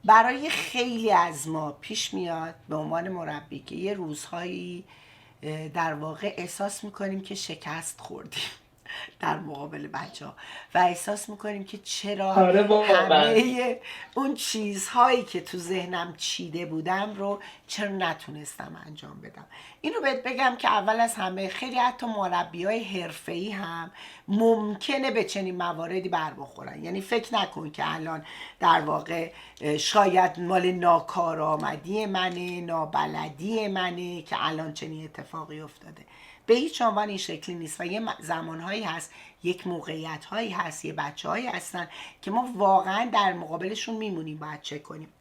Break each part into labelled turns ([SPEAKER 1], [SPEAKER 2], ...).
[SPEAKER 1] برای خیلی از ما پیش میاد به عنوان مربی که یه روزهایی در واقع احساس میکنیم که شکست خوردیم در مقابل بچه ها و احساس میکنیم که چرا
[SPEAKER 2] آره واقعا.
[SPEAKER 1] همه اون چیزهایی که تو ذهنم چیده بودم رو چرا نتونستم انجام بدم. این رو بهت بگم که اول از همه خیلی حتی مربی های حرفه‌ای هم ممکنه به چنین مواردی بر بخورن. یعنی فکر نکن که الان در واقع شاید مال ناکارآمدی منه، نابلدی منه که الان چنین اتفاقی افتاده. به هیچ عنوان این شکلی نیست و یه زمانهایی هست، یک موقعیت هایی هست، یه بچه هایی هستن که ما واقعا در مقابلشون میمونیم، باید چک کنیم.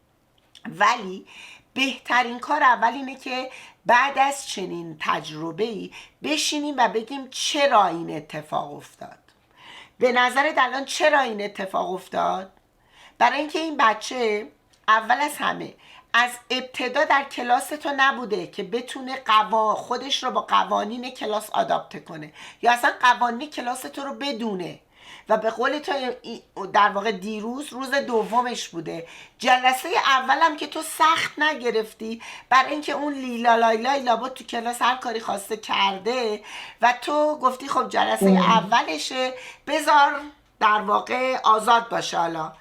[SPEAKER 1] ولی بهترین کار اول اینه که بعد از چنین تجربه‌ای بشینیم و بگیم چرا این اتفاق افتاد. به نظرت الان چرا این اتفاق افتاد؟ برای اینکه این بچه اول از همه از ابتدا در کلاس تو نبوده که بتونه خودش رو با قوانین کلاس آداپته کنه یا اصلا قوانین کلاس تو رو بدونه و به قول تو در واقع دیروز روز دومش بوده. جلسه اولم که تو سخت نگرفتی برای اینکه اون لیلا لایلای لابد تو کلاس هر کاری خواسته کرده و تو گفتی خب جلسه اولشه بذار در واقع آزاد باشه. حالا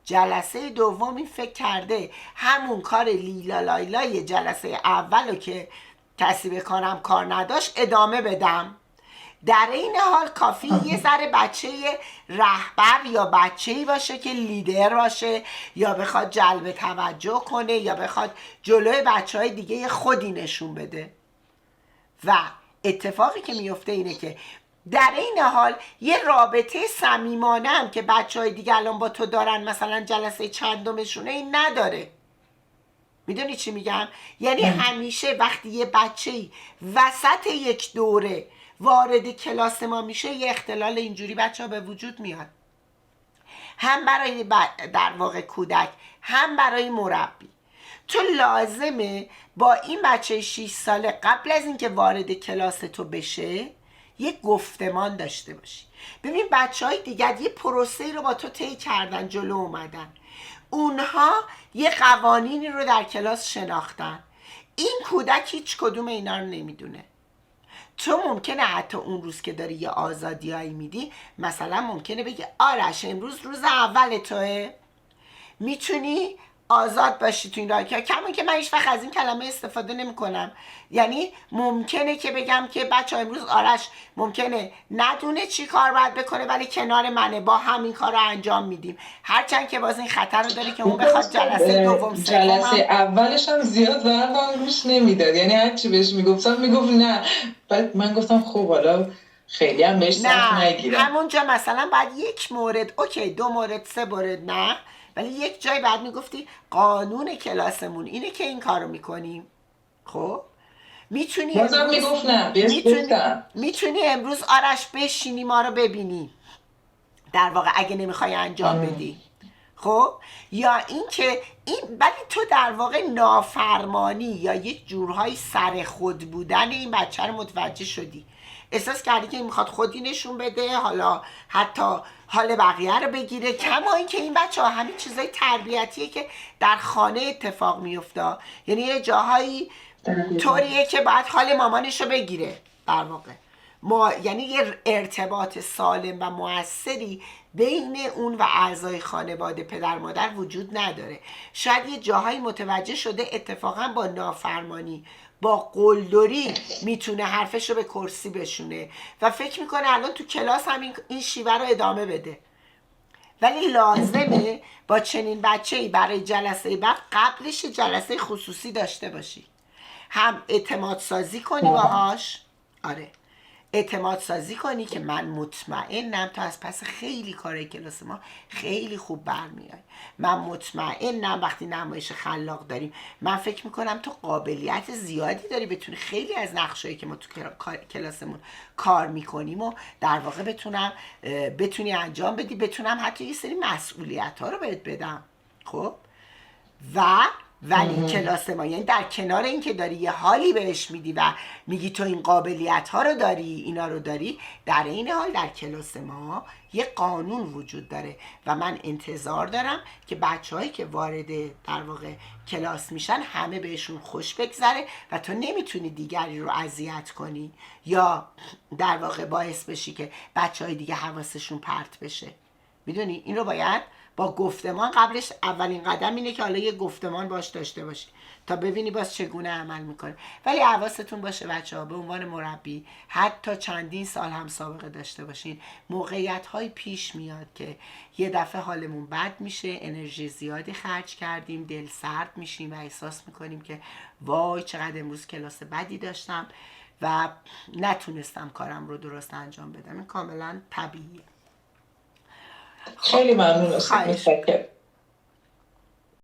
[SPEAKER 1] جلسه دوم این فکر کرده همون کار لیلا لایلای جلسه اول رو که کسی به کارم کار نداشت ادامه بدم. در این حال کافی یه ذره بچه رهبر یا بچه‌ای باشه که لیدر باشه یا بخواد جلب توجه کنه یا بخواد جلوی بچه‌های دیگه خودی نشون بده. و اتفاقی که میفته اینه که در این حال یه رابطه صمیمانه هم که بچه‌های دیگه الان با تو دارن، مثلا جلسه چندمشونه، این نداره. میدونی چی میگم؟ یعنی همیشه وقتی یه بچه‌ای وسط یک دوره وارد کلاس ما میشه یه اختلال اینجوری بچه‌ها به وجود میاد، هم برای در واقع کودک هم برای مربی. تو لازمه با این بچه 6 ساله قبل از اینکه وارد کلاس تو بشه یک گفتمان داشته باشی. ببین بچه های دیگر یه پروسه رو با تو طی کردن، جلو اومدن، اونها یه قوانینی رو در کلاس شناختن. این کودک هیچ کدوم اینا رو نمیدونه. تو ممکنه حتی اون روز که داری یه آزادیایی میدی، مثلا ممکنه بگی آرش امروز روز اول توه، میتونی آزاد باشی تو این راه. کمون که من هیچ وقت از این کلمه استفاده نمی کنم. یعنی ممکنه که بگم که بچه امروز آرش ممکنه ندونه چی کار باید بکنه ولی کنار منه، با همین کار رو انجام میدیم، هرچند که باز این خطر رو داری که اون بخواد جلسه دوم
[SPEAKER 2] جلسه اولش هم زیاد برنامه روش نمیداد، یعنی هرچی بهش میگفتم میگفت نه. بعد من گفتم خب حالا خیلی هم بهش سخت نگیرم.
[SPEAKER 1] همونجا مثلا بعد یک مورد اوکی، 2 مورد 3 مورد نه، ولی یک جای بعد میگفتی قانون کلاسمون اینه که این کارو میکنیم. خب میتونی
[SPEAKER 2] بازم میگفت نه،
[SPEAKER 1] میتونی امروز آرش بشینی ما رو ببینی، در واقع اگه نمیخوای انجام بدی. خب یا اینکه ولی تو در واقع نافرمانی یا یک جورهای سر خود بودن این بچه رو متوجه شدی، احساس کردی که این میخواد خودی نشون بده، حالا حتی حال بقیه رو بگیره. کما اینکه این بچه ها همین چیزای تربیتیه که در خانه اتفاق میفته. یعنی یه جاهایی طوریه که باید حال مامانش رو بگیره در واقع. یعنی یه ارتباط سالم و موثری بین اون و اعضای خانواده پدر مادر وجود نداره. شاید یه جاهایی متوجه شده اتفاقا با نافرمانی، با قلدری میتونه حرفش رو به کرسی بشونه و فکر میکنه الان تو کلاس هم این شیوه رو ادامه بده. ولی لازمه با چنین بچه‌ای برای جلسه بعد قبلش جلسه خصوصی داشته باشی، هم اعتماد سازی کنی باهاش. آره اعتماد سازی کنی که من مطمئنم تو از پس خیلی کارهای کلاس ما خیلی خوب برمیای. من مطمئنم وقتی نمایش خلاق داریم من فکر میکنم تو قابلیت زیادی داری بتونی خیلی از نقشایی که ما تو کلاسمون کار میکنیم و در واقع بتونی انجام بدی، بتونم حتی یه سری مسئولیت ها رو بهت بدم. خب و ولی کلاس ما، یعنی در کنار این که داری یه حالی بهش میدی و میگی تو این قابلیت ها رو داری، اینا رو داری، در این حال در کلاس ما یه قانون وجود داره و من انتظار دارم که بچه‌هایی که وارد در واقع کلاس میشن همه بهشون خوش بگذره و تو نمیتونی دیگری رو اذیت کنی یا در واقع باعث بشی که بچه‌های دیگه حواسشون پرت بشه. میدونی این رو باید با گفتمان قبلش، اولین قدم اینه که حالا یه گفتمان باش داشته باشی تا ببینی باز چگونه عمل میکنه. ولی حواستون باشه بچه‌ها، به عنوان مربی حتی چندین سال هم سابقه داشته باشین، موقعیت های پیش میاد که یه دفعه حالمون بد میشه، انرژی زیادی خرج کردیم، دل سرد میشیم و احساس میکنیم که وای چقدر امروز کلاس بدی داشتم و نتونستم کارم رو درست انجام بدم. این کاملا طبیعیه.
[SPEAKER 2] خیلی ممنون.
[SPEAKER 1] خواهش
[SPEAKER 2] متشکرم.